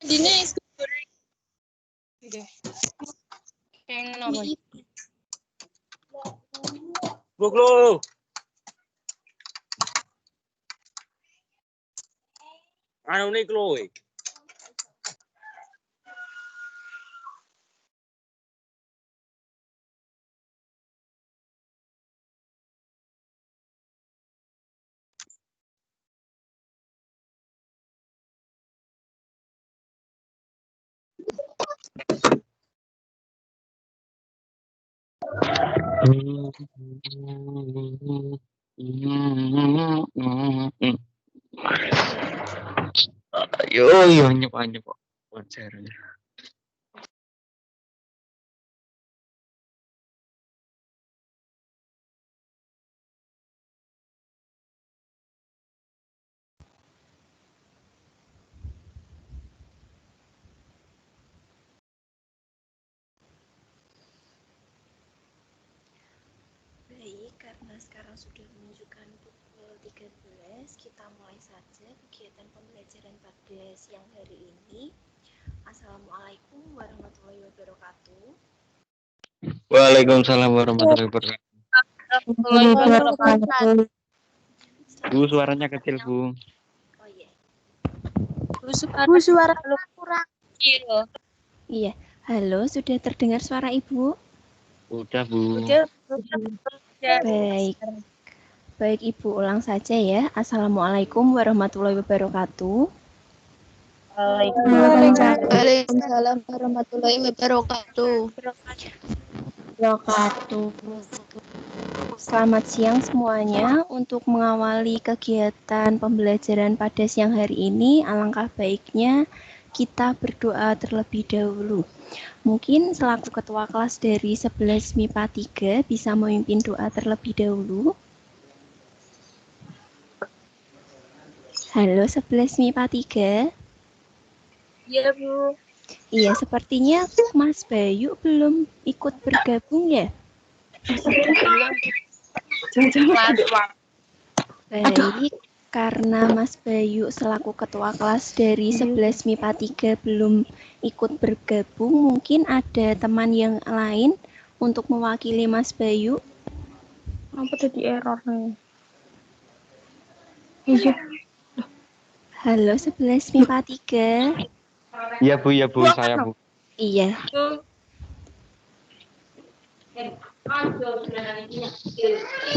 Dine es goreng. Yang apa? Buklo. Anu nih kloe. Yo nyep konsernya. Baik, karena sekarang sudah menunjukkan pukul 13, kita mulai saja kegiatan pembelajaran pada siang hari ini. Assalamualaikum warahmatullahi wabarakatuh. Waalaikumsalam warahmatullahi wabarakatuh. Bu, suaranya kecil, Bu. Oh iya. Bu, suara kurang. Iya. Halo, sudah terdengar suara Ibu? Udah, Bu. Baik. Baik, Ibu ulang saja ya. Assalamualaikum warahmatullahi wabarakatuh. Waalaikumsalam warahmatullahi wabarakatuh. Selamat siang semuanya. Untuk mengawali kegiatan pembelajaran pada siang hari ini, alangkah baiknya kita berdoa terlebih dahulu. Mungkin selaku ketua kelas dari 11 MIPA 3 bisa memimpin doa terlebih dahulu. Halo 11 MIPA 3. Iya, Bu. Iya, sepertinya Mas Bayu belum ikut bergabung ya? Baik, karena Mas Bayu selaku ketua kelas dari 11 MIPA 3 belum ikut bergabung, mungkin ada teman yang lain untuk mewakili Mas Bayu. Apa tadi error nih? Iya. Halo 11 MIPA 3. Iya, Bu, saya, Bu. Iya.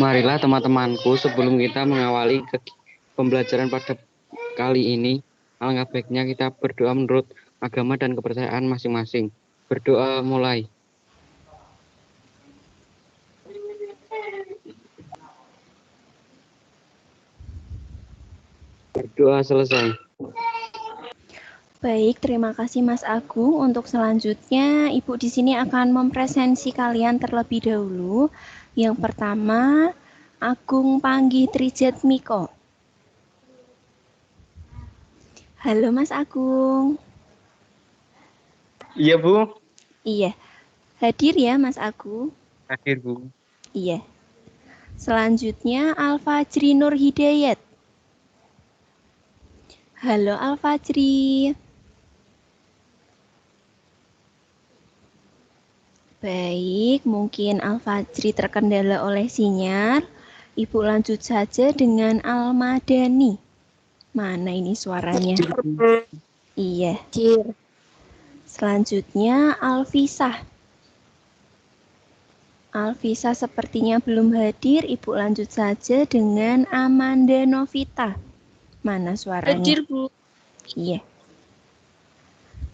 Marilah teman-temanku, sebelum kita mengawali pembelajaran pada kali ini, alangkah baiknya kita berdoa menurut agama dan kepercayaan masing-masing. Berdoa mulai. Berdoa selesai. Baik, terima kasih Mas Agung. Untuk selanjutnya, Ibu di sini akan mempresensi kalian terlebih dahulu. Yang pertama, Agung Panggi Trijatmiko. Halo Mas Agung. Iya, Bu. Iya. Hadir ya Mas Agung? Hadir, Bu. Iya. Selanjutnya, Alfajri Nur Hidayat. Halo Alfajri. Baik, mungkin Alfajri terkendala oleh sinyal. Ibu lanjut saja dengan Almadani. Mana ini suaranya? Iya. Hadir. Selanjutnya Alfisah. Alfisa sepertinya belum hadir, Ibu lanjut saja dengan Amanda Novita. Mana suaranya? Hadir, Bu. Iya.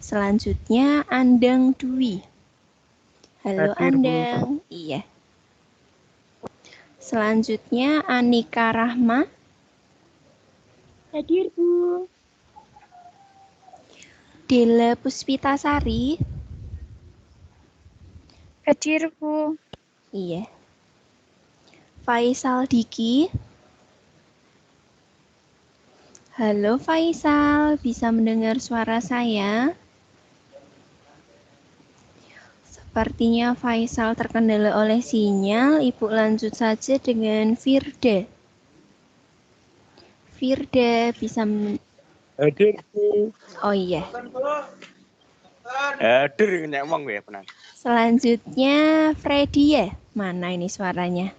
Selanjutnya Andang Dwi. Halo Hadir, Bu. Andang. Iya. Selanjutnya Anika Rahma. Hadir, Bu. Dela Puspitasari. Hadir, Bu. Iya. Faisal Diki. Halo Faisal, bisa mendengar suara saya? Sepertinya Faisal terkendala oleh sinyal. Ibu lanjut saja dengan Firda. Firda bisa Hadir, Bu. Oh iya. Hadir ngomong ya, Penan. Selanjutnya Freddy ya. Mana ini suaranya?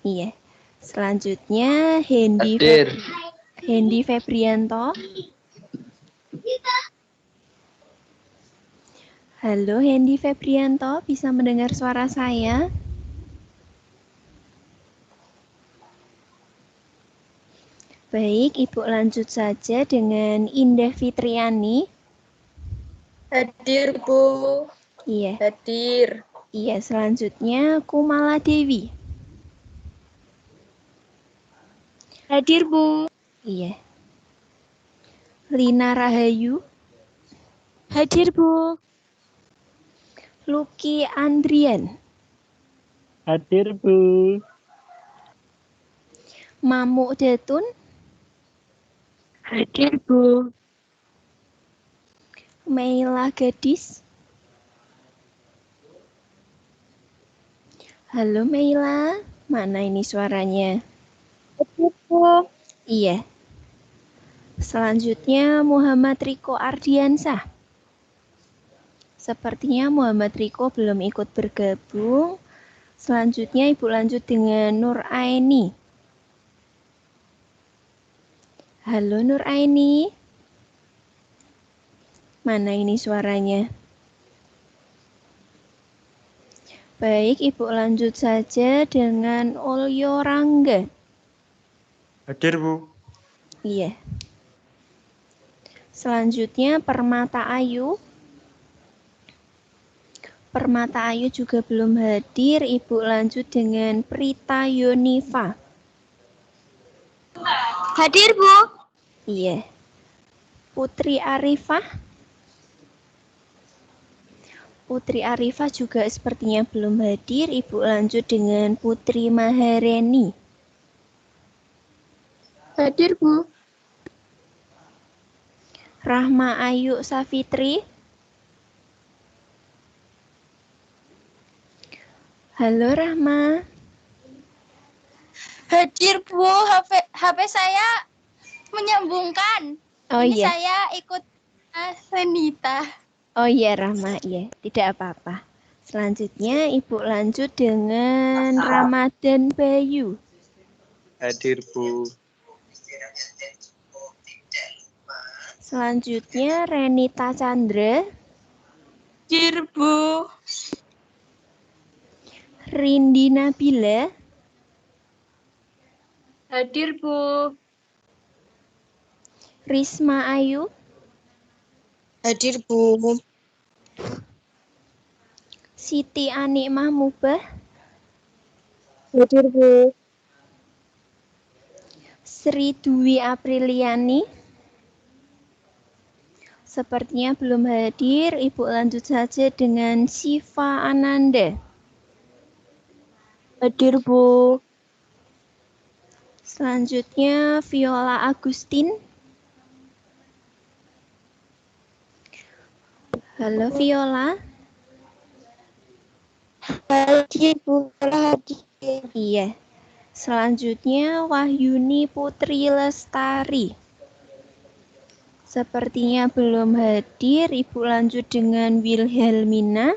Iya. Selanjutnya Hadir. Hendy Febrianto. Halo Hendy Febrianto, bisa mendengar suara saya? Baik, Ibu lanjut saja dengan Indah Fitriani. Hadir, Bu. Iya. Hadir. Iya, selanjutnya Kumala Dewi. Hadir, Bu. Iya. Lina Rahayu. Hadir, Bu. Lucky Andrian. Hadir, Bu. Mamuk Datun. Hadir, Bu. Meila Gadis. Halo Meila, mana ini suaranya? Hadir, Bu. Iya. Selanjutnya Muhammad Riko Ardiansah. Sepertinya Muhammad Riko belum ikut bergabung. Selanjutnya Ibu lanjut dengan Nur Aini. Halo Nur Aini. Mana ini suaranya? Baik, Ibu lanjut saja dengan Olyo Rangga. Hadir, Bu. Iya. Selanjutnya Permata Ayu. Permata Ayu juga belum hadir. Ibu lanjut dengan Prita Yoniva. Hadir, Bu. Iya. Putri Arifah. Putri Arifah juga sepertinya belum hadir. Ibu lanjut dengan Putri Mahareni. Hadir, Bu. Rahma Ayu Safitri. Halo Rahma. Hadir, Bu. HP saya menyambungkan. Oh Ini iya. saya ikut Renita. Oh iya Rahma, iya. Tidak apa-apa. Selanjutnya Ibu lanjut dengan Ramadan Bayu. Hadir, Bu. Selanjutnya Renita Chandra. Hadir, Bu. Rindi Nabila. Hadir, Bu. Risma Ayu. Hadir, Bu. Siti Anik Mahmubah. Hadir, Bu. Sri Dwi Apriliani. Sepertinya belum hadir. Ibu lanjut saja dengan Siva Ananda. Hadir, Bu. Selanjutnya Viola Agustin. Halo Viola. Hadir, Bu. Hadir. Iya. Selanjutnya Wahyuni Putri Lestari. Sepertinya belum hadir. Ibu lanjut dengan Wilhelmina.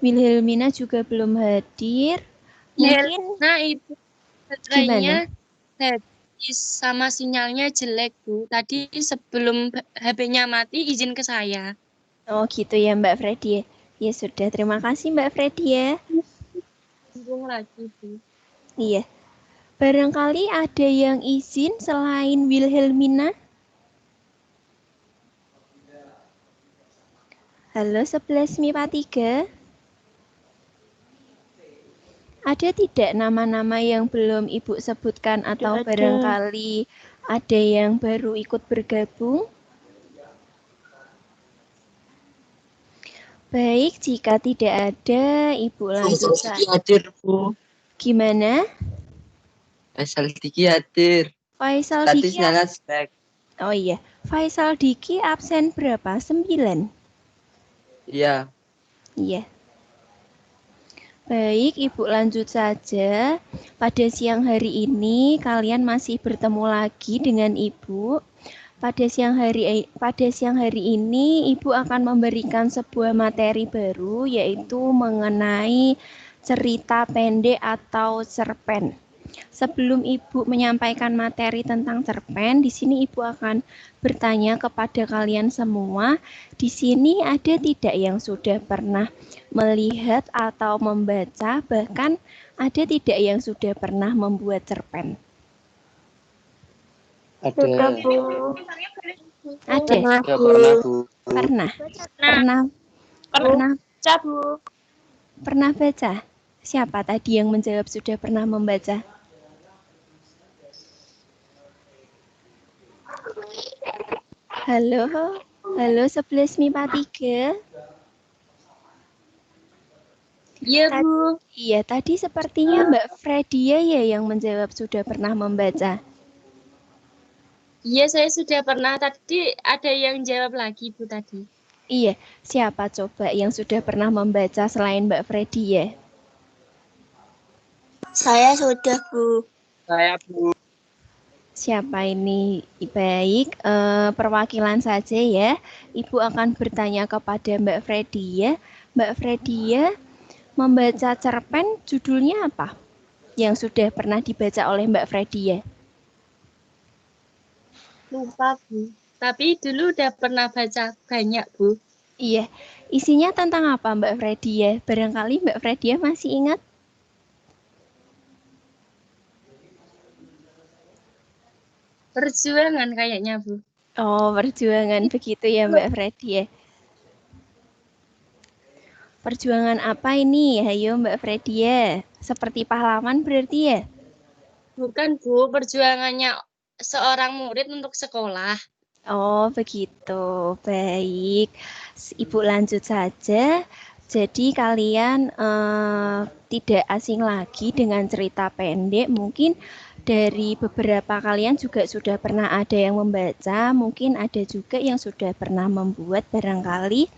Wilhelmina juga belum hadir. Mungkin Nah, Ibu. gimana? sama sinyalnya jelek, Bu. Tadi sebelum HP-nya mati, izin ke saya. Oh gitu ya Mbak Freddy ya. Ya sudah, terima kasih Mbak Freddy ya. Sambung lagi, Bu. Iya. Barangkali ada yang izin selain Wilhelmina? Halo 11 MIPA 3. Ada tidak nama-nama yang belum Ibu sebutkan atau barangkali ada yang baru ikut bergabung? Baik, jika tidak ada, Ibu lanjut saja. Hadir, Bu. Gimana? Faisal Diki hadir. Faisal Tadi Diki. Nana snack. Oh iya, Faisal Diki absen berapa? 9. Iya. Iya. Baik, Ibu lanjut saja. Pada siang hari ini kalian masih bertemu lagi dengan Ibu. Pada siang hari ini Ibu akan memberikan sebuah materi baru, yaitu mengenai cerita pendek atau cerpen. Sebelum Ibu menyampaikan materi tentang cerpen, di sini Ibu akan bertanya kepada kalian semua, di sini ada tidak yang sudah pernah melihat atau membaca, bahkan ada tidak yang sudah pernah membuat cerpen? Ada. Ada? Ya, pernah, Bu. Pernah? Pernah baca? Siapa tadi yang menjawab sudah pernah membaca? Halo, 11 MIPA 3. Iya, Bu. Iya, tadi sepertinya Mbak Fredia ya yang menjawab sudah pernah membaca. Iya, saya sudah pernah. Tadi ada yang jawab lagi, Bu, tadi. Iya, siapa coba yang sudah pernah membaca selain Mbak Fredia? Saya sudah, Bu. Saya, Bu. Siapa ini? Baik, perwakilan saja ya. Ibu akan bertanya kepada Mbak Fredia. Mbak Fredia, membaca cerpen judulnya apa? Yang sudah pernah dibaca oleh Mbak Fredia? Lupa, Bu. Tapi dulu udah pernah baca banyak, Bu. Iya, isinya tentang apa Mbak Fredia? Barangkali Mbak Fredia masih ingat? Perjuangan kayaknya, Bu. Oh, perjuangan begitu ya Mbak Fredia. Perjuangan apa ini? Hayo Mbak Fredia. Seperti pahlawan berarti ya? Bukan, Bu. Perjuangannya seorang murid untuk sekolah. Oh, begitu. Baik. Ibu lanjut saja. Jadi kalian tidak asing lagi dengan cerita pendek. Mungkin dari beberapa kalian juga sudah pernah ada yang membaca. Mungkin ada juga yang sudah pernah membuat barangkali.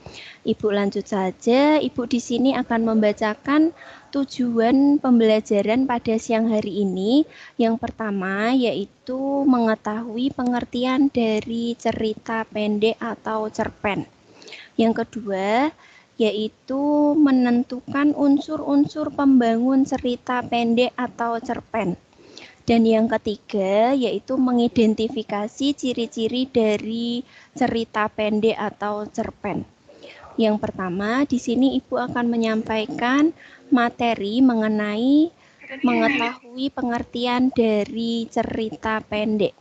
Ibu lanjut saja. Ibu di sini akan membacakan tujuan pembelajaran pada siang hari ini. Yang pertama yaitu mengetahui pengertian dari cerita pendek atau cerpen. Yang kedua yaitu menentukan unsur-unsur pembangun cerita pendek atau cerpen. Dan yang ketiga yaitu mengidentifikasi ciri-ciri dari cerita pendek atau cerpen. Yang pertama, di sini Ibu akan menyampaikan materi mengenai mengetahui pengertian dari cerita pendek.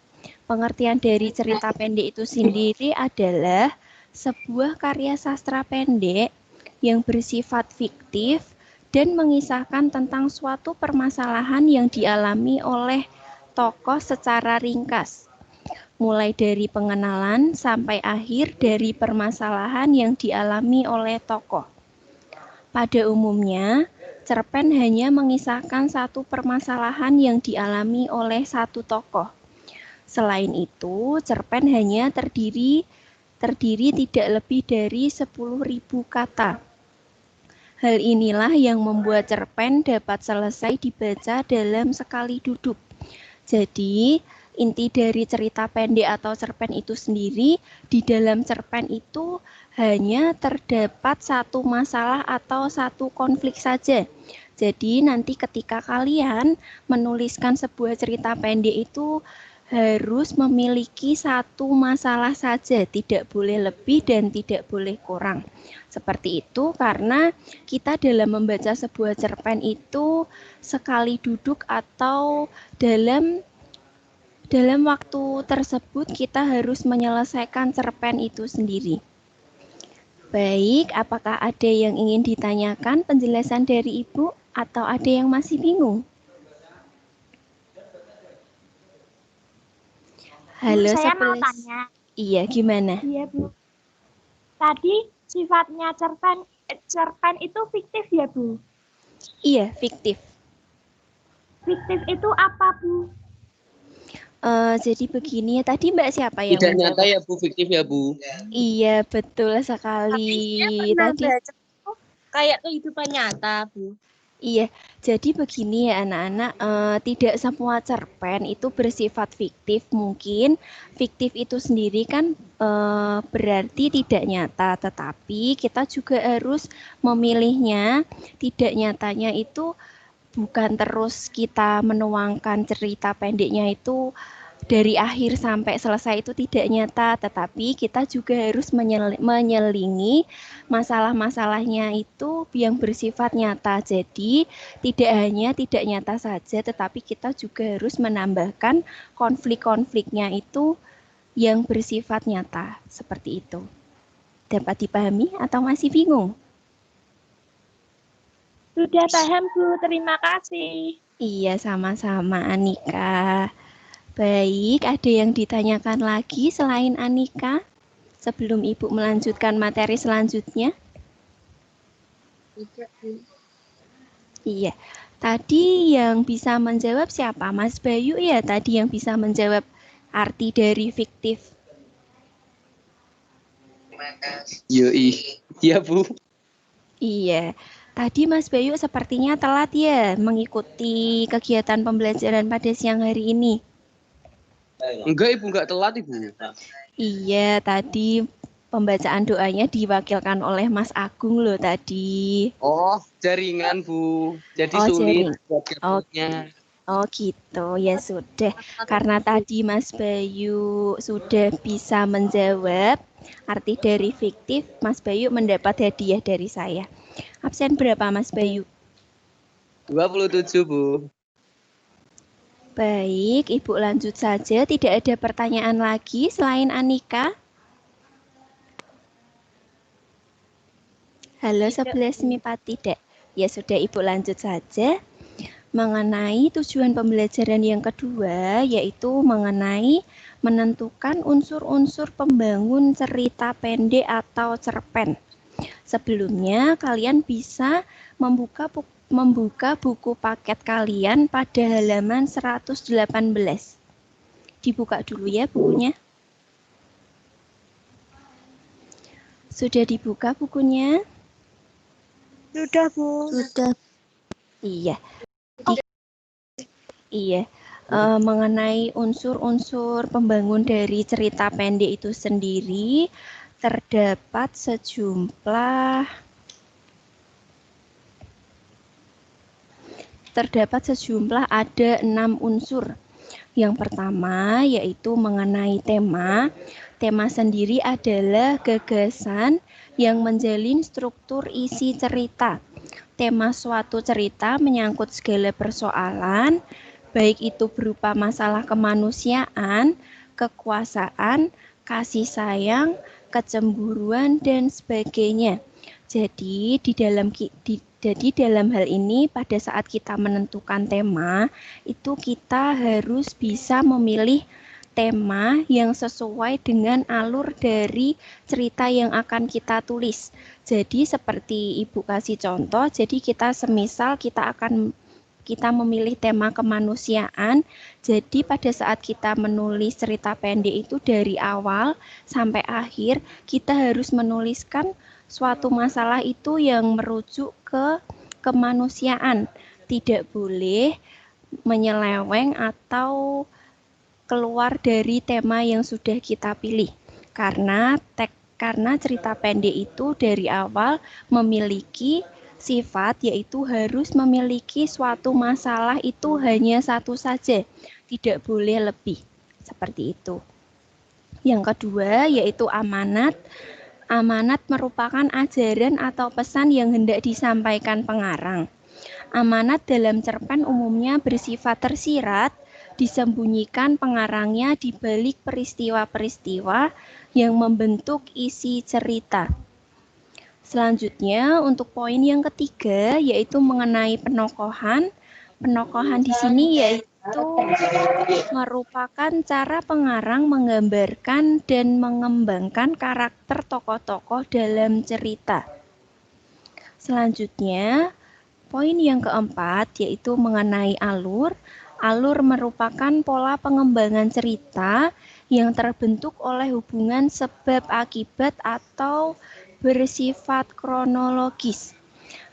Pengertian dari cerita pendek itu sendiri adalah sebuah karya sastra pendek yang bersifat fiktif dan mengisahkan tentang suatu permasalahan yang dialami oleh tokoh secara ringkas. Mulai dari pengenalan sampai akhir dari permasalahan yang dialami oleh tokoh. Pada umumnya, cerpen hanya mengisahkan satu permasalahan yang dialami oleh satu tokoh. Selain itu, cerpen hanya terdiri tidak lebih dari 10.000 kata. Hal inilah yang membuat cerpen dapat selesai dibaca dalam sekali duduk. Jadi, inti dari cerita pendek atau cerpen itu sendiri, di dalam cerpen itu hanya terdapat satu masalah atau satu konflik saja. Jadi nanti ketika kalian menuliskan sebuah cerita pendek itu harus memiliki satu masalah saja, tidak boleh lebih dan tidak boleh kurang. Seperti itu karena kita dalam membaca sebuah cerpen itu sekali duduk atau dalam waktu tersebut kita harus menyelesaikan cerpen itu sendiri. Baik, apakah ada yang ingin ditanyakan penjelasan dari Ibu atau ada yang masih bingung? Halo, saya mau 11. tanya. Iya, gimana? Iya, Bu. Tadi sifatnya cerpen itu fiktif ya, Bu? Iya, fiktif. Fiktif itu apa, Bu? Jadi begini ya, tadi Mbak siapa yang Tidak nyata menjawab? ya Bu, fiktif ya Bu. Iya, betul sekali. Saya pernah Tadi baca itu kayak kehidupan nyata, Bu. iya, jadi begini ya anak-anak, tidak semua cerpen itu bersifat fiktif. Mungkin fiktif itu sendiri kan berarti tidak nyata, tetapi kita juga harus memilihnya. Tidak nyatanya itu bukan terus kita menuangkan cerita pendeknya itu dari akhir sampai selesai itu tidak nyata, tetapi kita juga harus menyelingi masalah-masalahnya itu yang bersifat nyata. Jadi tidak hanya tidak nyata saja, tetapi kita juga harus menambahkan konflik-konfliknya itu yang bersifat nyata. Seperti itu. Dapat dipahami atau masih bingung? Sudah paham, Bu. Terima kasih. Iya, sama-sama Anika. Baik, ada yang ditanyakan lagi selain Anika? Sebelum Ibu melanjutkan materi selanjutnya? Tidak, Bu. Iya, tadi yang bisa menjawab siapa? Mas Bayu ya tadi yang bisa menjawab arti dari fiktif. Yoi. Iya Bu. Iya, tadi Mas Bayu sepertinya telat ya mengikuti kegiatan pembelajaran pada siang hari ini. Enggak Ibu, enggak telat Ibu. Iya, tadi pembacaan doanya diwakilkan oleh Mas Agung loh tadi. Oh, jaringan Bu. Jadi Oh, sulit jaring. buat gabungnya. Oh gitu, ya sudah. Karena tadi Mas Bayu sudah bisa menjawab arti dari fiktif, Mas Bayu mendapat hadiah dari saya. Absen berapa Mas Bayu? 27 Bu. Baik, Ibu lanjut saja. Tidak ada pertanyaan lagi selain Anika? Halo 11 MIPA tidak. Ya sudah, Ibu lanjut saja. Mengenai tujuan pembelajaran yang kedua, yaitu mengenai menentukan unsur-unsur pembangun cerita pendek atau cerpen. Sebelumnya, kalian bisa membuka buku paket kalian pada halaman 118. Dibuka dulu ya bukunya. Sudah dibuka bukunya? Sudah, Bu. Sudah. Iya. Iya, mengenai unsur-unsur pembangun dari cerita pendek itu sendiri terdapat sejumlah ada 6 unsur. Yang pertama yaitu mengenai tema. Tema sendiri adalah gagasan yang menjalin struktur isi cerita. Tema suatu cerita menyangkut segala persoalan, baik itu berupa masalah kemanusiaan, kekuasaan, kasih sayang, kecemburuan, dan sebagainya. Jadi dalam hal ini pada saat kita menentukan tema, itu kita harus bisa memilih tema yang sesuai dengan alur dari cerita yang akan kita tulis. Jadi seperti Ibu kasih contoh, jadi kita semisal kita memilih tema kemanusiaan, jadi pada saat kita menulis cerita pendek itu dari awal sampai akhir, kita harus menuliskan suatu masalah itu yang merujuk ke kemanusiaan. Tidak boleh menyeleweng atau keluar dari tema yang sudah kita pilih. Karena cerita pendek itu dari awal memiliki Sifat yaitu harus memiliki suatu masalah itu hanya satu saja, tidak boleh lebih. Seperti itu. Yang kedua yaitu amanat. Amanat merupakan ajaran atau pesan yang hendak disampaikan pengarang. Amanat dalam cerpen umumnya bersifat tersirat, disembunyikan pengarangnya di balik peristiwa-peristiwa yang membentuk isi cerita. Selanjutnya untuk poin yang ketiga yaitu mengenai penokohan. Penokohan di sini yaitu merupakan cara pengarang menggambarkan dan mengembangkan karakter tokoh-tokoh dalam cerita. Selanjutnya, poin yang keempat yaitu mengenai alur. Alur merupakan pola pengembangan cerita yang terbentuk oleh hubungan sebab akibat atau bersifat kronologis.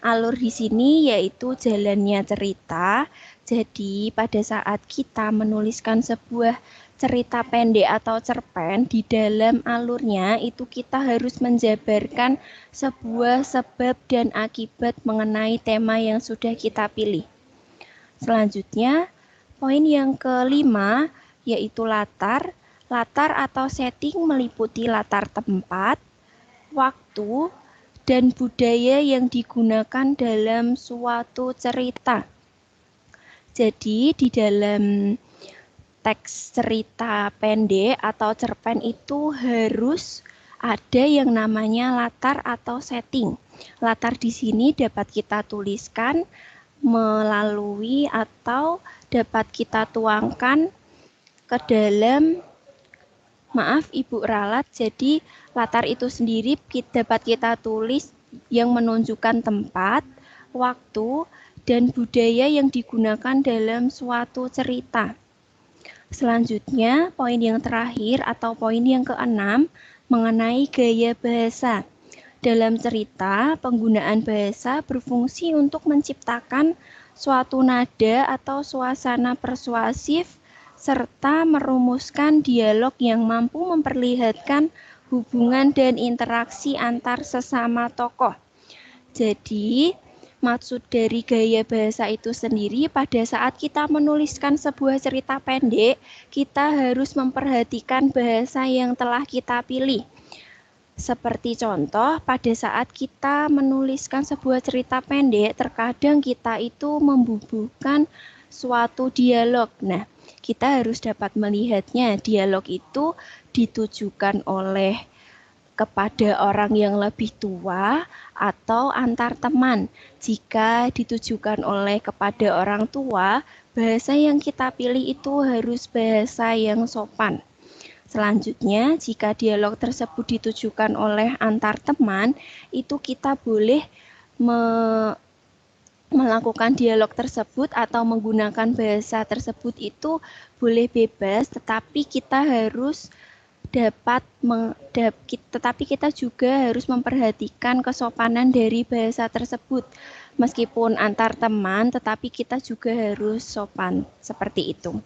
Alur di sini yaitu jalannya cerita. Jadi pada saat kita menuliskan sebuah cerita pendek atau cerpen, di dalam alurnya itu kita harus menjabarkan sebuah sebab dan akibat mengenai tema yang sudah kita pilih. Selanjutnya, poin yang kelima yaitu latar. Latar atau setting meliputi latar tempat, waktu, dan budaya yang digunakan dalam suatu cerita. Jadi di dalam teks cerita pendek atau cerpen itu harus ada yang namanya latar atau setting. Latar di sini dapat kita tuliskan melalui atau dapat kita tuangkan ke dalam, maaf Ibu Ralat, jadi latar itu sendiri dapat kita tulis yang menunjukkan tempat, waktu, dan budaya yang digunakan dalam suatu cerita. Selanjutnya, poin yang terakhir atau poin yang keenam mengenai gaya bahasa. Dalam cerita, penggunaan bahasa berfungsi untuk menciptakan suatu nada atau suasana persuasif serta merumuskan dialog yang mampu memperlihatkan hubungan dan interaksi antar sesama tokoh. Jadi, maksud dari gaya bahasa itu sendiri pada saat kita menuliskan sebuah cerita pendek, kita harus memperhatikan bahasa yang telah kita pilih. Seperti contoh, pada saat kita menuliskan sebuah cerita pendek, terkadang kita itu membubuhkan suatu dialog. Nah, kita harus dapat melihatnya. Dialog itu ditujukan oleh kepada orang yang lebih tua atau antar teman. Jika ditujukan oleh kepada orang tua, bahasa yang kita pilih itu harus bahasa yang sopan. Selanjutnya, jika dialog tersebut ditujukan oleh antar teman, itu kita boleh melakukan dialog tersebut atau menggunakan bahasa tersebut itu boleh bebas, tetapi kita juga harus memperhatikan kesopanan dari bahasa tersebut. Meskipun antar teman, tetapi kita juga harus sopan, seperti itu.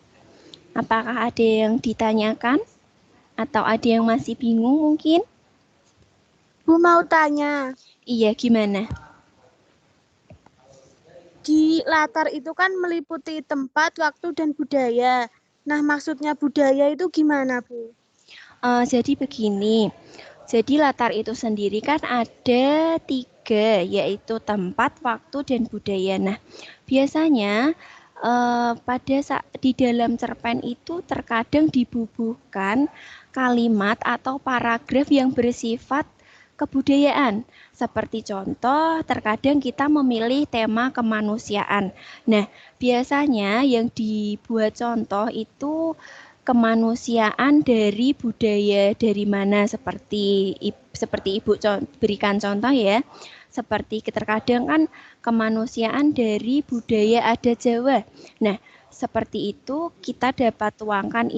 Apakah ada yang ditanyakan? Atau ada yang masih bingung mungkin? Bu mau tanya, Iya, gimana? di latar itu kan meliputi tempat, waktu, dan budaya. Nah, maksudnya budaya itu gimana, Bu? Jadi begini, jadi latar itu sendiri kan ada 3, yaitu tempat, waktu, dan budaya. Nah, biasanya pada saat di dalam cerpen itu terkadang dibubuhkan kalimat atau paragraf yang bersifat kebudayaan. Seperti contoh, terkadang kita memilih tema kemanusiaan. Nah, biasanya yang dibuat contoh itu kemanusiaan dari budaya dari mana, seperti Ibu berikan contoh ya. Seperti terkadang kan kemanusiaan dari budaya adat Jawa. Nah, seperti itu kita dapat tuangkan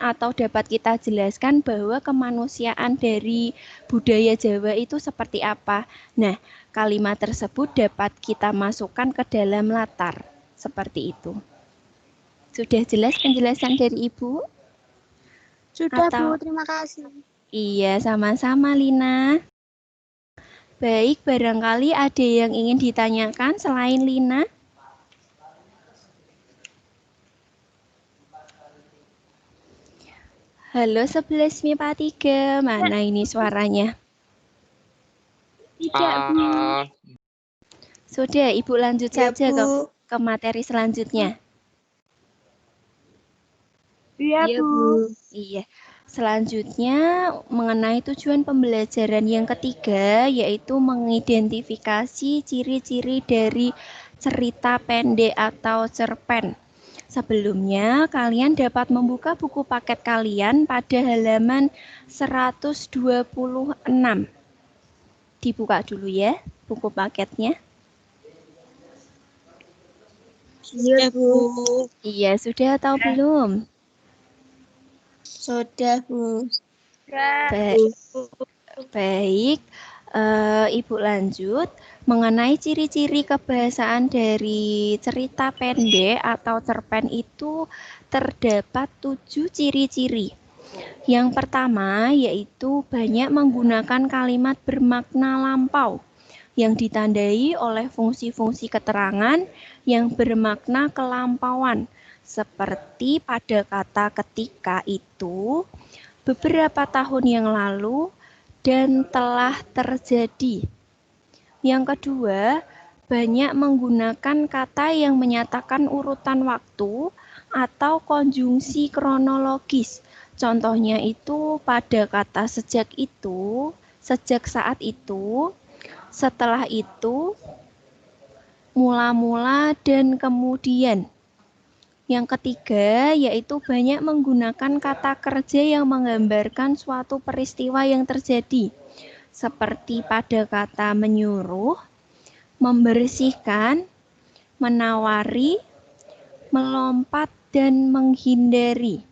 atau dapat kita jelaskan bahwa kemanusiaan dari budaya Jawa itu seperti apa. Nah, kalimat tersebut dapat kita masukkan ke dalam latar. Seperti itu. Sudah jelas penjelasan dari Ibu? Sudah, Atau... Bu, terima kasih. Iya, sama-sama Lina. Baik, barangkali ada yang ingin ditanyakan selain Lina? Halo 11 MIPA 3, mana ini suaranya? Tidak, Bu. Sudah, Ibu lanjut Ya, saja Bu. ke materi selanjutnya. Iya, Iya, Bu. Bu. Iya. Selanjutnya mengenai tujuan pembelajaran yang ketiga, yaitu mengidentifikasi ciri-ciri dari cerita pendek atau cerpen. Sebelumnya, kalian dapat membuka buku paket kalian pada halaman 126. Dibuka dulu ya, buku paketnya. Iya, Bu. Iya, sudah atau belum? Sudah, Bu. Baik, Ibu lanjut. Mengenai ciri-ciri kebahasaan dari cerita pendek atau cerpen itu terdapat 7 ciri-ciri. Yang pertama yaitu banyak menggunakan kalimat bermakna lampau yang ditandai oleh fungsi-fungsi keterangan yang bermakna kelampauan. Seperti pada kata ketika itu, beberapa tahun yang lalu, dan telah terjadi. Yang kedua, banyak menggunakan kata yang menyatakan urutan waktu atau konjungsi kronologis. Contohnya itu pada kata sejak itu, sejak saat itu, setelah itu, mula-mula, dan kemudian. Yang ketiga, yaitu banyak menggunakan kata kerja yang menggambarkan suatu peristiwa yang terjadi, seperti pada kata menyuruh, membersihkan, menawari, melompat, dan menghindari.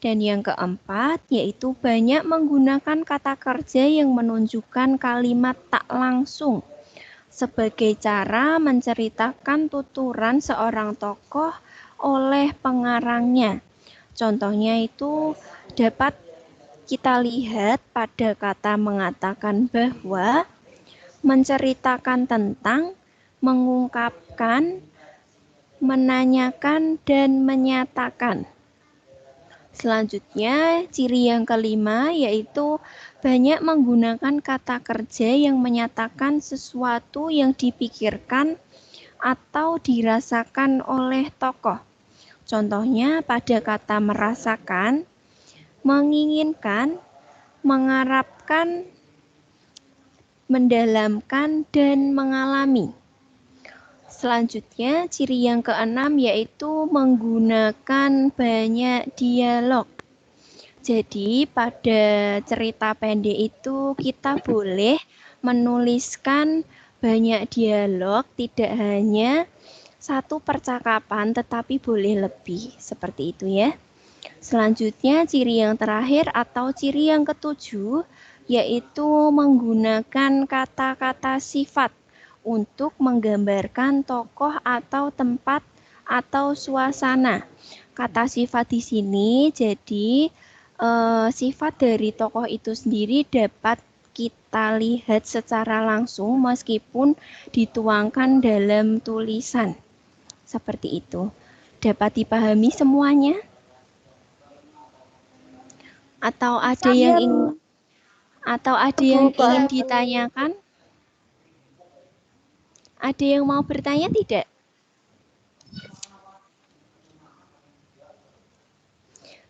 Dan yang keempat, yaitu banyak menggunakan kata kerja yang menunjukkan kalimat tak langsung, sebagai cara menceritakan tuturan seorang tokoh oleh pengarangnya. Contohnya itu dapat kita lihat pada kata mengatakan bahwa, menceritakan tentang, mengungkapkan, menanyakan, dan menyatakan. Selanjutnya, ciri yang kelima yaitu banyak menggunakan kata kerja yang menyatakan sesuatu yang dipikirkan atau dirasakan oleh tokoh. Contohnya pada kata merasakan, menginginkan, mengharapkan, mendalamkan, dan mengalami. Selanjutnya, ciri yang keenam yaitu menggunakan banyak dialog. Jadi, pada cerita pendek itu kita boleh menuliskan banyak dialog, tidak hanya satu percakapan, tetapi boleh lebih. Seperti itu ya. Selanjutnya, ciri yang terakhir atau ciri yang ketujuh, yaitu menggunakan kata-kata sifat untuk menggambarkan tokoh atau tempat atau suasana. Kata sifat di sini jadi sifat dari tokoh itu sendiri dapat kita lihat secara langsung meskipun dituangkan dalam tulisan. Seperti itu. Dapat dipahami semuanya? Atau ada yang ingin ditanyakan? Ada yang mau bertanya tidak?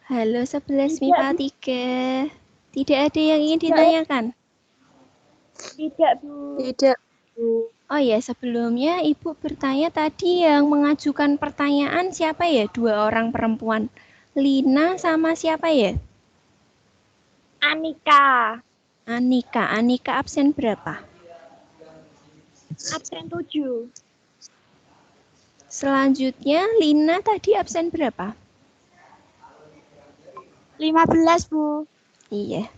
Halo 11 MIPA 3. Tidak ada yang ingin ditanyakan? Tidak, Bu. Tidak. Oh ya, sebelumnya Ibu bertanya tadi yang mengajukan pertanyaan siapa ya? 2 orang perempuan. Lina sama siapa ya? Anika. Anika absen berapa? Absen 7. Selanjutnya Lina tadi absen berapa? 15, Bu. Iya.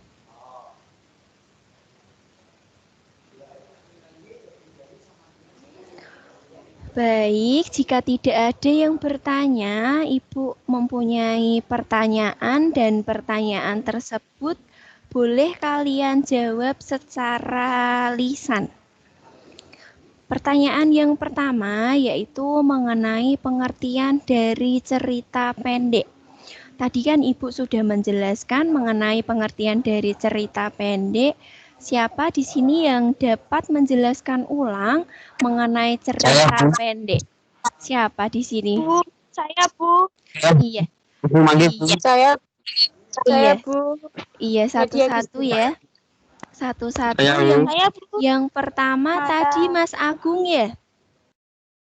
Baik, jika tidak ada yang bertanya, Ibu mempunyai pertanyaan dan pertanyaan tersebut Boleh kalian jawab secara lisan. Pertanyaan yang pertama yaitu mengenai pengertian dari cerita pendek. Tadi kan Ibu sudah menjelaskan mengenai pengertian dari cerita pendek. Siapa di sini yang dapat menjelaskan ulang mengenai cerita pendek? Siapa di sini? Bu, saya Bu. Iya. Saya Iya. Bu. Iya, satu-satu ya. Satu-satu. Saya, Bu. Saya Bu. Yang pertama Mata. tadi Mas Agung ya?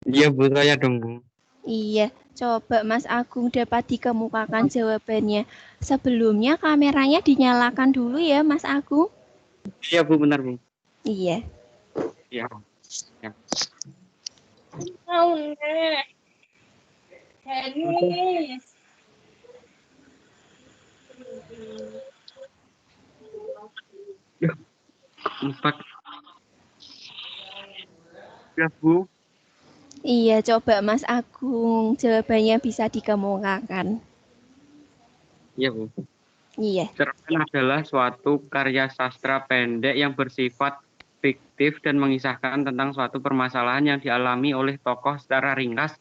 Iya, Bu, saya dong, Bu. Iya, coba Mas Agung dapat dikemukakan jawabannya. Sebelumnya kameranya dinyalakan dulu ya Mas Agung. Iya, Bu, benar, Bu. Iya. Iya. Oh, nah. Dennis. Empat. Ya, Bu. Iya, coba Mas Agung jawabannya bisa dikemukakan. Iya, Bu. Iya. Cerpen adalah suatu karya sastra pendek yang bersifat fiktif dan mengisahkan tentang suatu permasalahan yang dialami oleh tokoh secara ringkas,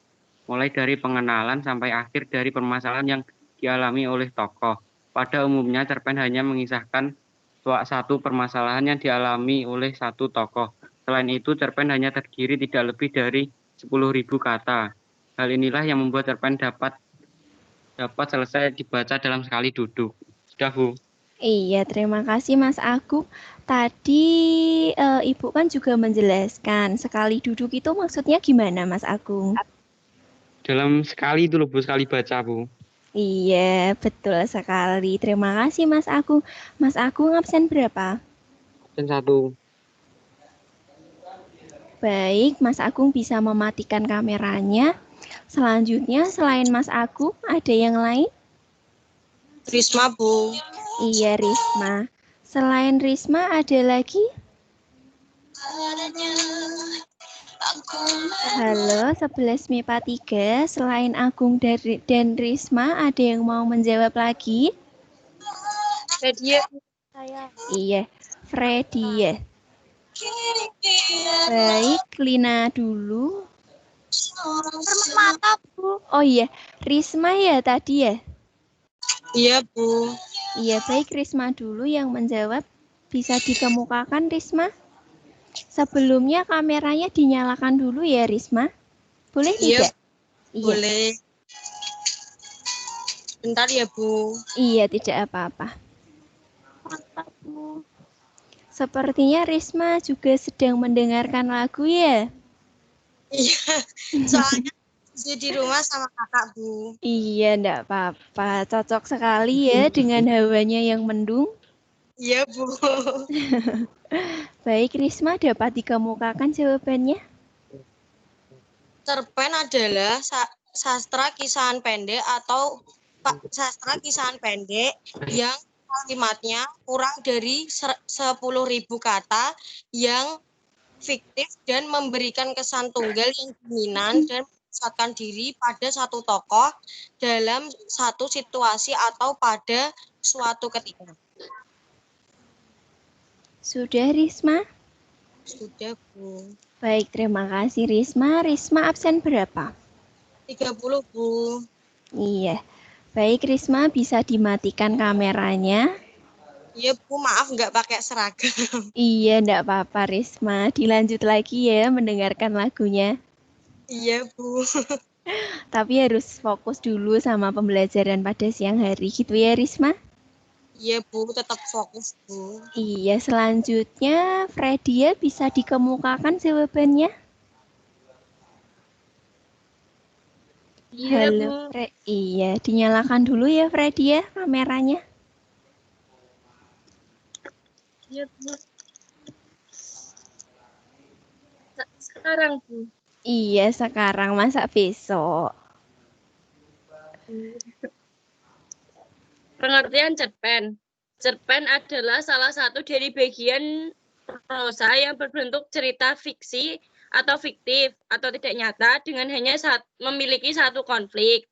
mulai dari pengenalan sampai akhir dari permasalahan yang dialami oleh tokoh. Pada umumnya, cerpen hanya mengisahkan satu permasalahan yang dialami oleh satu tokoh. Selain itu, cerpen hanya terdiri tidak lebih dari 10.000 kata. Hal inilah yang membuat cerpen dapat selesai dibaca dalam sekali duduk. Sudah, Bu. Iya, terima kasih Mas Agung. Tadi Ibu kan juga menjelaskan sekali duduk itu maksudnya gimana Mas Agung? Dalam sekali itu loh, Bu, sekali baca, Bu. Iya, betul sekali. Terima kasih Mas Agung. Mas Agung absen berapa? Dan satu. Baik, Mas Agung bisa mematikan kameranya. Selanjutnya, selain Mas Agung, ada yang lain? Risma, Bu. Iya, Risma. Selain Risma, ada lagi? Halo, 11 MIPA 3. Selain Agung dan Risma, ada yang mau menjawab lagi? Nadia. Saya. Iya, Freddy ya. Baik, Lina dulu. Mata Bu. Oh iya, Risma ya tadi ya? Iya, Bu. Iya, baik Risma dulu yang menjawab. Bisa dikemukakan Risma? Sebelumnya kameranya dinyalakan dulu ya Risma. Boleh Iya, tidak? Iya. boleh. Bentar ya, Bu. Iya, tidak apa-apa. Mata Bu. Sepertinya Risma juga sedang mendengarkan lagu ya? Iya, soalnya di rumah sama kakak, Bu. Iya, enggak apa-apa. Cocok sekali ya dengan hawanya yang mendung. Iya, Bu. Baik, Risma dapat dikemukakan jawabannya? Cerpen adalah sastra kisahan pendek atau sastra kisahan pendek yang kalimatnya kurang dari 10.000 kata yang fiktif dan memberikan kesan tunggal yang dominan dan memusatkan diri pada satu tokoh dalam satu situasi atau pada suatu ketika. Sudah, Risma? Sudah, Bu. Baik, terima kasih Risma. Risma absen berapa? 30, Bu. Iya. Baik, Risma bisa dimatikan kameranya. Iya, Bu, maaf nggak pakai seragam. Iya, enggak apa-apa Risma. Dilanjut lagi ya mendengarkan lagunya. Iya, Bu. Tapi harus fokus dulu sama pembelajaran pada siang hari gitu ya Risma? Iya, Bu, tetap fokus, Bu. Iya, selanjutnya Fredia bisa dikemukakan jawabannya? Iya, Halo, Bu. Iya, dinyalakan dulu ya Fredia kameranya. Iya, Bu. Sekarang, Bu. Iya, sekarang masa besok. Pengertian cerpen. Cerpen adalah salah satu dari bagian prosa yang berbentuk cerita fiksi atau fiktif atau tidak nyata dengan hanya memiliki satu konflik.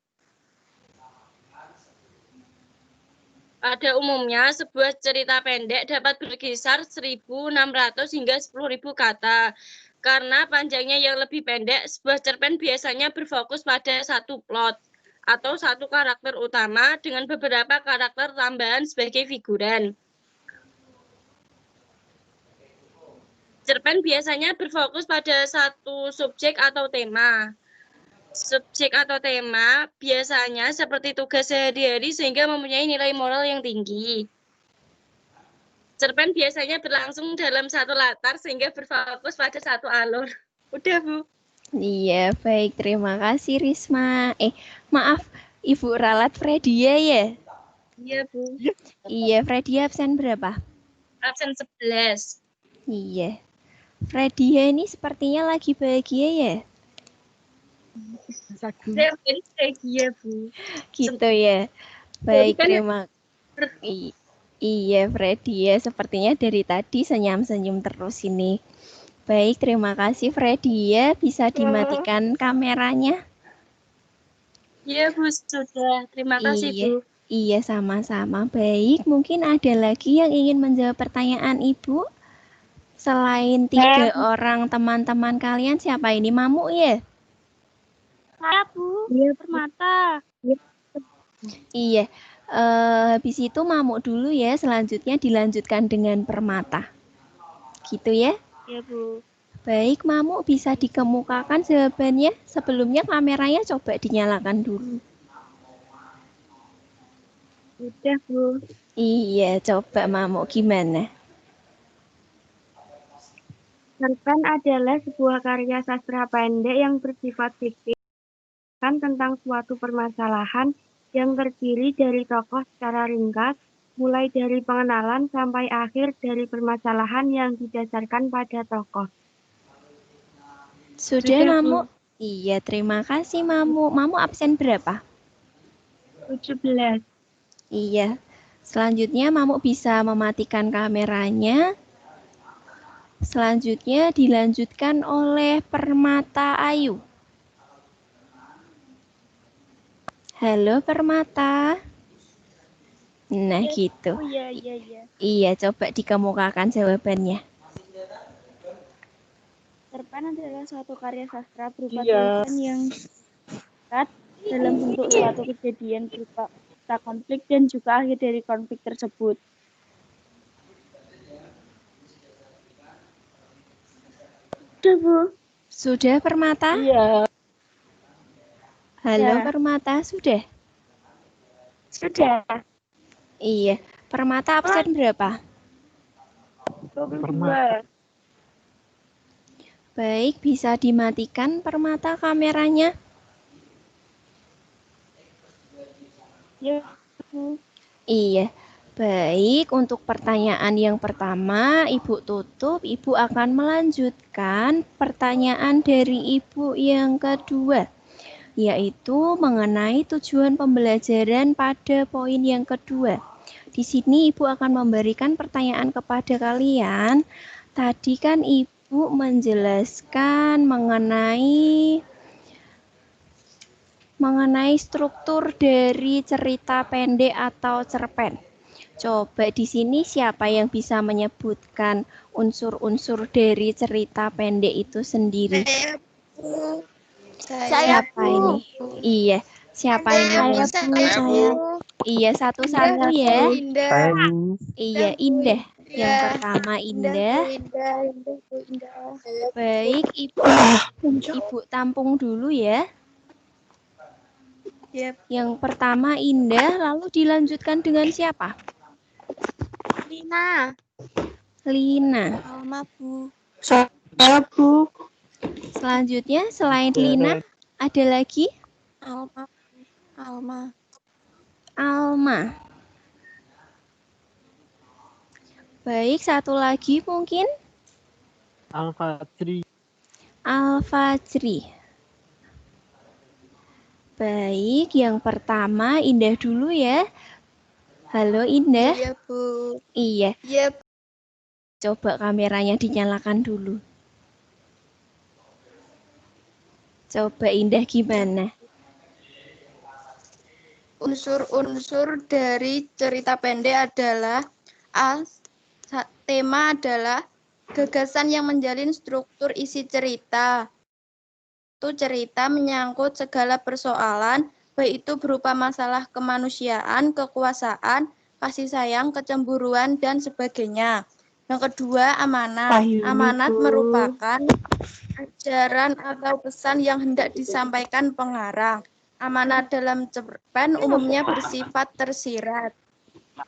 Pada umumnya, sebuah cerita pendek dapat berkisar 1.600 hingga 10.000 kata. Karena panjangnya yang lebih pendek, sebuah cerpen biasanya berfokus pada satu plot atau satu karakter utama dengan beberapa karakter tambahan sebagai figuran. Cerpen biasanya berfokus pada satu subjek atau tema. Subjek atau tema biasanya seperti tugas sehari-hari sehingga mempunyai nilai moral yang tinggi. Cerpen biasanya berlangsung dalam satu latar sehingga berfokus pada satu alur. Udah, Bu. Iya, baik. Terima kasih, Risma. Maaf, Ibu Ralat Fredia ya? Iya, Bu. Iya, Fredia absen berapa? Absen 11. Iya. Fredia ini sepertinya lagi bahagia ya? Saya ini bahagia, Bu. Gitu ya. Baik, Kan- terima kasih. Iya, Fredia sepertinya dari tadi senyum-senyum terus ini. Baik, terima kasih Fredia. Bisa dimatikan kameranya? Iya, Bu, sudah. Terima kasih, Iya. Bu. Iya, sama-sama. Baik, mungkin ada lagi yang ingin menjawab pertanyaan Ibu? Selain 3 orang teman-teman kalian, siapa ini? Mamu ya? Saya, Bu. Iya, Permata. Iya. Habis itu Mamuk dulu ya, selanjutnya dilanjutkan dengan Permata. Gitu ya? Iya, Bu. Baik, Mamuk bisa dikemukakan jawabannya. Sebelumnya kameranya coba dinyalakan dulu. Udah, Bu. Iya, coba Mamuk gimana? Cerpen adalah sebuah karya sastra pendek yang bersifat fiktif tentang suatu permasalahan yang terdiri dari tokoh secara ringkas, mulai dari pengenalan sampai akhir dari permasalahan yang didasarkan pada tokoh. Sudah, Mamuk? Iya, terima kasih Mamuk. Mamuk absen berapa? 17. Iya. Selanjutnya Mamuk bisa mematikan kameranya. Selanjutnya dilanjutkan oleh Permata Ayu. Halo Permata. Nah, gitu. Oh, iya. Iya, coba dikemukakan jawabannya. Cerpen adalah suatu karya sastra berupa tulisan yang singkat dalam bentuk suatu kejadian berupa konflik dan juga akhir dari konflik tersebut. Sudah, Bu. Sudah Permata? Iya. Halo Ya. Permata, sudah? Sudah. Iya. Permata absen berapa? 22. Baik, bisa dimatikan Permata kameranya. Ya, Bu. Iya. Baik, untuk pertanyaan yang pertama, Ibu tutup. Ibu akan melanjutkan pertanyaan dari Ibu yang kedua, yaitu mengenai tujuan pembelajaran pada poin yang kedua. Di sini Ibu akan memberikan pertanyaan kepada kalian. Tadi kan Ibu menjelaskan mengenai struktur dari cerita pendek atau cerpen. Coba di sini siapa yang bisa menyebutkan unsur-unsur dari cerita pendek itu sendiri? Siapa ini? Iya, siapa ini? Iya, satu-satu ya. Iya, Indah. Yang pertama Indah. Baik, Ibu tampung dulu ya. Yang pertama Indah, lalu dilanjutkan dengan siapa? Lina. Alma, Bu. Saya, Bu. Selanjutnya selain Lina ada lagi? Alma. Baik, satu lagi mungkin? Al-Fajri. Baik, yang pertama Indah dulu ya. Halo Indah. Iya, Bu. Iya. Iya, Coba kameranya dinyalakan dulu. Coba Indah gimana? Unsur-unsur dari cerita pendek adalah tema adalah gagasan yang menjalin struktur isi cerita. Itu cerita menyangkut segala persoalan, baik itu berupa masalah kemanusiaan, kekuasaan, kasih sayang, kecemburuan, dan sebagainya. Yang kedua, amanat. Amanat merupakan ajaran atau pesan yang hendak disampaikan pengarang. Amanat dalam cerpen umumnya bersifat tersirat.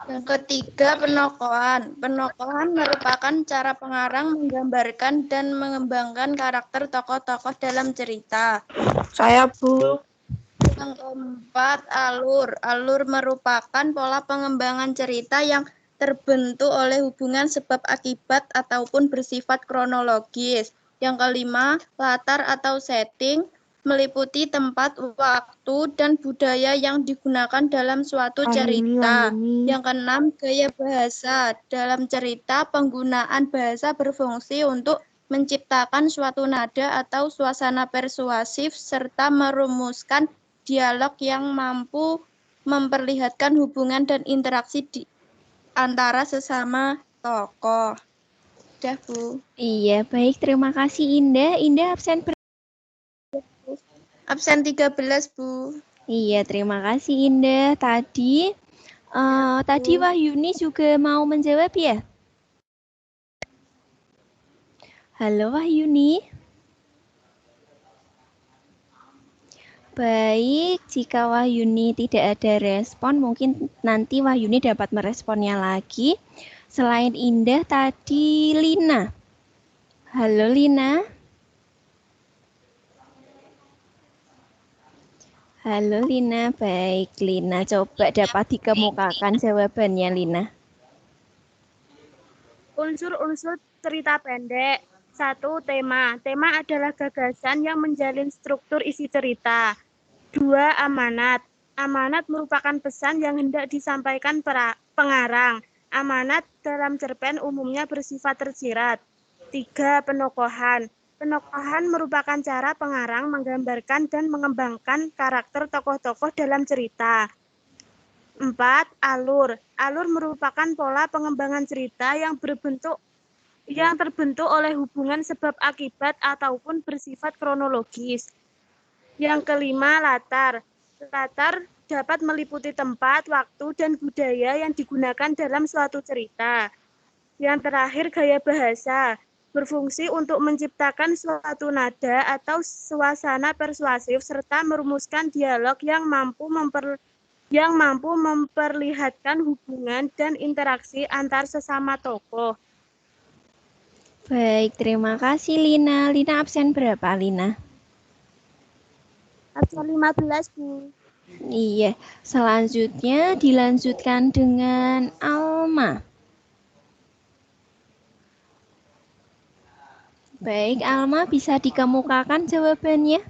Yang ketiga, penokohan. Penokohan merupakan cara pengarang menggambarkan dan mengembangkan karakter tokoh-tokoh dalam cerita. Saya, Bu. Yang keempat, alur. Alur merupakan pola pengembangan cerita yang terbentuk oleh hubungan sebab akibat ataupun bersifat kronologis. Yang kelima, latar atau setting meliputi tempat, waktu, dan budaya yang digunakan dalam suatu cerita. Yang keenam, gaya bahasa. Dalam cerita, penggunaan bahasa berfungsi untuk menciptakan suatu nada atau suasana persuasif serta merumuskan dialog yang mampu memperlihatkan hubungan dan interaksi di antara sesama tokoh. Udah, Bu. Iya, baik. Terima kasih, Indah. Indah absen Absen 13, Bu. Iya, terima kasih, Indah. Tadi Wahyuni juga mau menjawab ya? Halo, Wahyuni. Baik, jika Wahyuni tidak ada respon, mungkin nanti Wahyuni dapat meresponnya lagi. Selain Indah, tadi Lina. Halo, Lina. Halo, Lina. Baik, Lina. Coba dapat dikemukakan jawabannya, Lina. Unsur-unsur cerita pendek. 1. Tema. Tema adalah gagasan yang menjalin struktur isi cerita. 2. Amanat. Amanat merupakan pesan yang hendak disampaikan pengarang. Amanat dalam cerpen umumnya bersifat tersirat. 3. Penokohan. Penokohan merupakan cara pengarang menggambarkan dan mengembangkan karakter tokoh-tokoh dalam cerita. 4. Alur. Alur merupakan pola pengembangan cerita yang terbentuk oleh hubungan sebab akibat ataupun bersifat kronologis. Yang kelima, latar. Latar dapat meliputi tempat, waktu, dan budaya yang digunakan dalam suatu cerita. Yang terakhir, gaya bahasa. Berfungsi untuk menciptakan suatu nada atau suasana persuasif serta merumuskan dialog yang mampu memperlihatkan hubungan dan interaksi antar sesama tokoh. Baik, terima kasih, Lina. Lina absen berapa, Lina? Absen 15, Bu. Iya, selanjutnya dilanjutkan dengan Alma. Baik, Alma bisa dikemukakan jawabannya?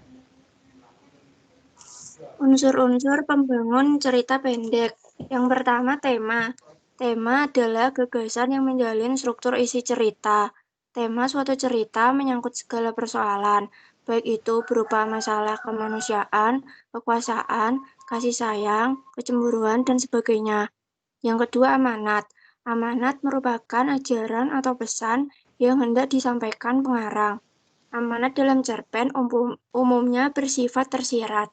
Unsur-unsur pembangun cerita pendek. Yang pertama, tema. Tema adalah gagasan yang menjalin struktur isi cerita. Tema suatu cerita menyangkut segala persoalan, baik itu berupa masalah kemanusiaan, kekuasaan, kasih sayang, kecemburuan, dan sebagainya. Yang kedua, amanat. Amanat merupakan ajaran atau pesan yang hendak disampaikan pengarang. Amanat dalam cerpen umumnya bersifat tersirat.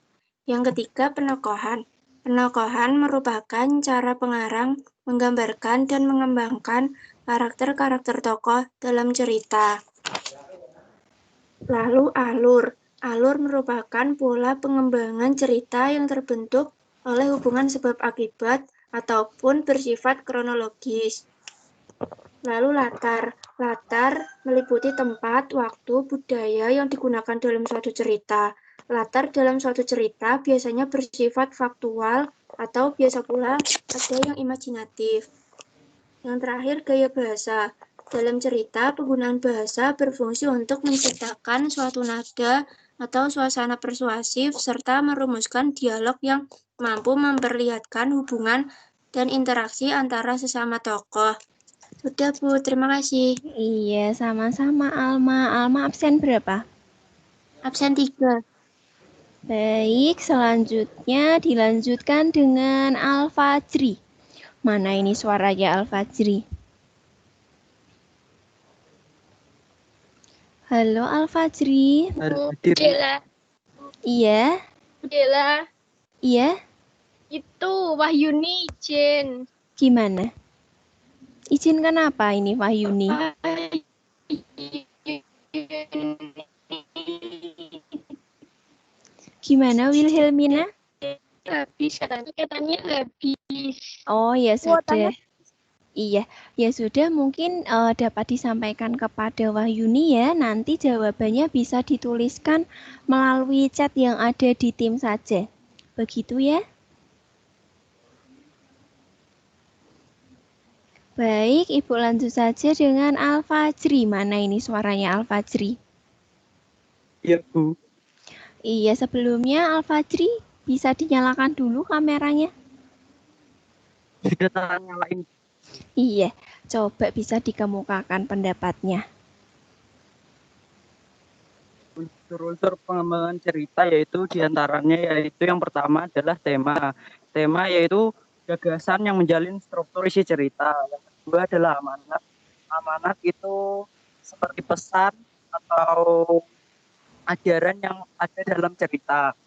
Yang ketiga, penokohan. Penokohan merupakan cara pengarang menggambarkan dan mengembangkan karakter-karakter tokoh dalam cerita. Lalu alur. Alur merupakan pola pengembangan cerita yang terbentuk oleh hubungan sebab akibat ataupun bersifat kronologis. Lalu latar. Latar meliputi tempat, waktu, budaya yang digunakan dalam suatu cerita. Latar dalam suatu cerita biasanya bersifat faktual atau biasa pula ada yang imajinatif. Yang terakhir, gaya bahasa. Dalam cerita, penggunaan bahasa berfungsi untuk menciptakan suatu nada atau suasana persuasif serta merumuskan dialog yang mampu memperlihatkan hubungan dan interaksi antara sesama tokoh. Sudah, Bu. Terima kasih. Iya, sama-sama, Alma. Alma absen berapa? Absen 3. Baik, selanjutnya dilanjutkan dengan Al-Fajri. Mana ini suaranya Al-Fajri? Halo Al-Fajri. Dela, Iya, Dela, iya. itu Wahyuni izin. Gimana? Izin kenapa ini Wahyuni? Gimana Wilhelmina? Habis katanya habis. Oh ya Kuotanya. sudah. Iya, ya sudah mungkin dapat disampaikan kepada Wahyuni ya. Nanti jawabannya bisa dituliskan melalui chat yang ada di tim saja. Begitu ya. Baik, Ibu lanjut saja dengan Al-Fajri. Mana ini suaranya Al-Fajri? Iya, Bu. Iya, sebelumnya Al-Fajri bisa dinyalakan dulu kameranya. Sudah tak nyalain. Iya, coba bisa dikemukakan pendapatnya. Unsur-unsur pengembangan cerita yaitu diantaranya yaitu yang pertama adalah tema. Tema yaitu gagasan yang menjalin struktur isi cerita. Yang kedua adalah amanat. Amanat itu seperti pesan atau ajaran yang ada dalam cerita.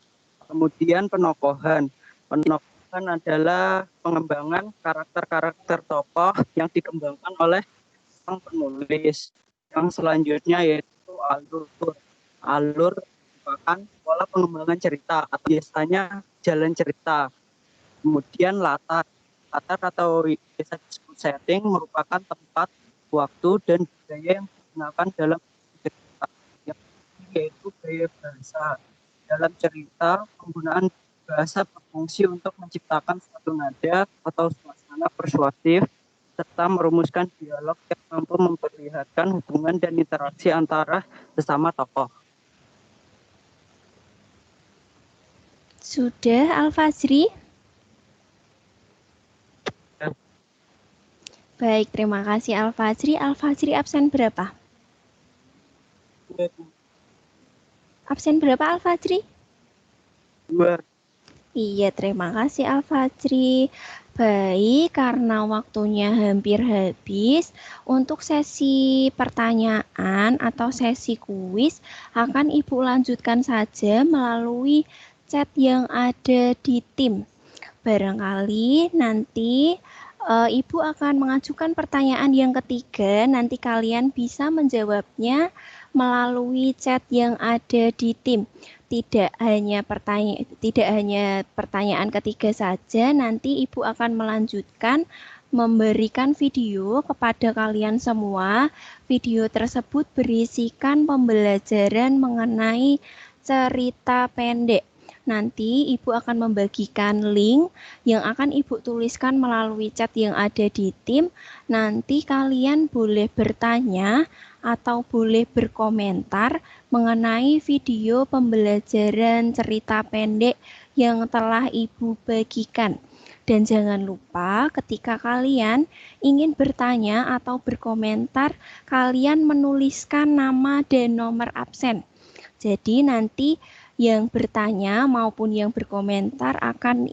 Kemudian penokohan. Penokohan adalah pengembangan karakter-karakter tokoh yang dikembangkan oleh sang penulis. Yang selanjutnya yaitu alur. Alur merupakan pola pengembangan cerita atau biasanya jalan cerita. Kemudian latar. Latar atau biasa disebut setting merupakan tempat, waktu, dan budaya yang digunakan dalam cerita. Yang ketiga yaitu gaya bahasa. Dalam cerita, penggunaan bahasa berfungsi untuk menciptakan suatu nada atau suasana persuasif serta merumuskan dialog yang mampu memperlihatkan hubungan dan interaksi antara sesama tokoh. Sudah, Al-Fajri? Baik, terima kasih Al-Fajri. Al-Fajri absen berapa? Absen berapa Al-Fajri? 2. Iya, terima kasih Al-Fajri. Baik, karena waktunya hampir habis, untuk sesi pertanyaan atau sesi kuis akan Ibu lanjutkan saja melalui chat yang ada di tim. Barangkali nanti Ibu akan mengajukan pertanyaan yang ketiga, nanti kalian bisa menjawabnya melalui chat yang ada di tim. Tidak hanya pertanyaan ketiga saja, nanti Ibu akan melanjutkan memberikan video kepada kalian semua. Video tersebut berisikan pembelajaran mengenai cerita pendek. Nanti Ibu akan membagikan link yang akan Ibu tuliskan melalui chat yang ada di tim. Nanti kalian boleh bertanya atau boleh berkomentar mengenai video pembelajaran cerita pendek yang telah Ibu bagikan. Dan jangan lupa ketika kalian ingin bertanya atau berkomentar, kalian menuliskan nama dan nomor absen. Jadi nanti yang bertanya maupun yang berkomentar akan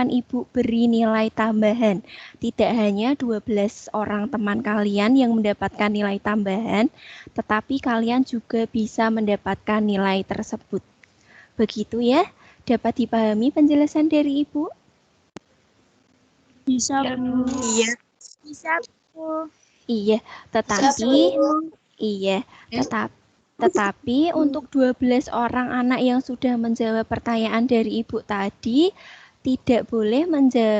Ibu beri nilai tambahan. Tidak hanya 12 orang teman kalian yang mendapatkan nilai tambahan, tetapi kalian juga bisa mendapatkan nilai tersebut. Begitu ya? Dapat dipahami penjelasan dari Ibu? Bisa, Bu. Iya. Bisa, Bu. Iya, tetapi untuk 12 orang anak yang sudah menjawab pertanyaan dari Ibu tadi, tidak boleh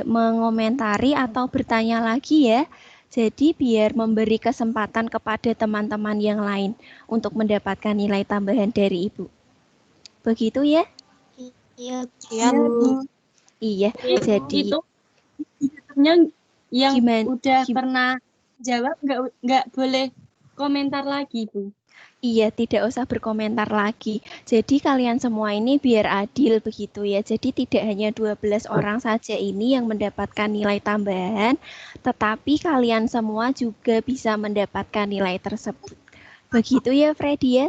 mengomentari atau bertanya lagi ya. Jadi biar memberi kesempatan kepada teman-teman yang lain untuk mendapatkan nilai tambahan dari Ibu. Begitu ya? Iya, Bu. Iya, jadi itu yang Gimana? udah pernah jawab nggak boleh komentar lagi, Bu. Iya, tidak usah berkomentar lagi. Jadi kalian semua ini biar adil begitu ya. Jadi tidak hanya 12 orang saja ini yang mendapatkan nilai tambahan, tetapi kalian semua juga bisa mendapatkan nilai tersebut. Begitu ya, Freddy ya?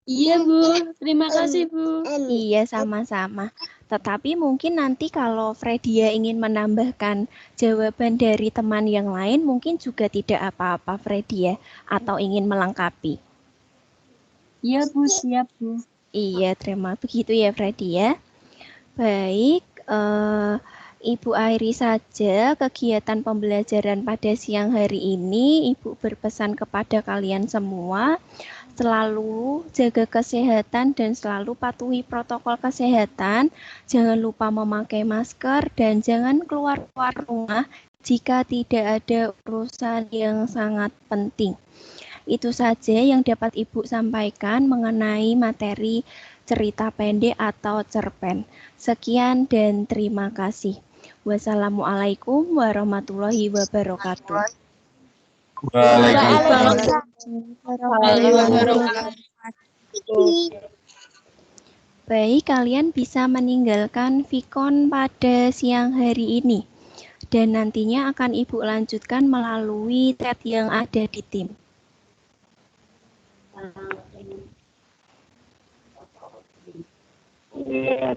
Iya, Bu. Terima kasih, Bu. Iya, sama-sama. Tetapi mungkin nanti kalau Fredia ingin menambahkan jawaban dari teman yang lain, mungkin juga tidak apa-apa, Fredia, atau ingin melengkapi. Iya, Bu. Siap, Bu. Iya, terima begitu ya, Fredia. Baik, Ibu akhiri saja kegiatan pembelajaran pada siang hari ini. Ibu berpesan kepada kalian semua selalu jaga kesehatan dan selalu patuhi protokol kesehatan. Jangan lupa memakai masker dan jangan keluar rumah jika tidak ada urusan yang sangat penting. Itu saja yang dapat Ibu sampaikan mengenai materi cerita pendek atau cerpen. Sekian dan terima kasih. Wassalamualaikum warahmatullahi wabarakatuh. Baik, kalian bisa meninggalkan Vicon pada siang hari ini. Dan nantinya akan Ibu lanjutkan melalui chat yang ada di tim. Iya,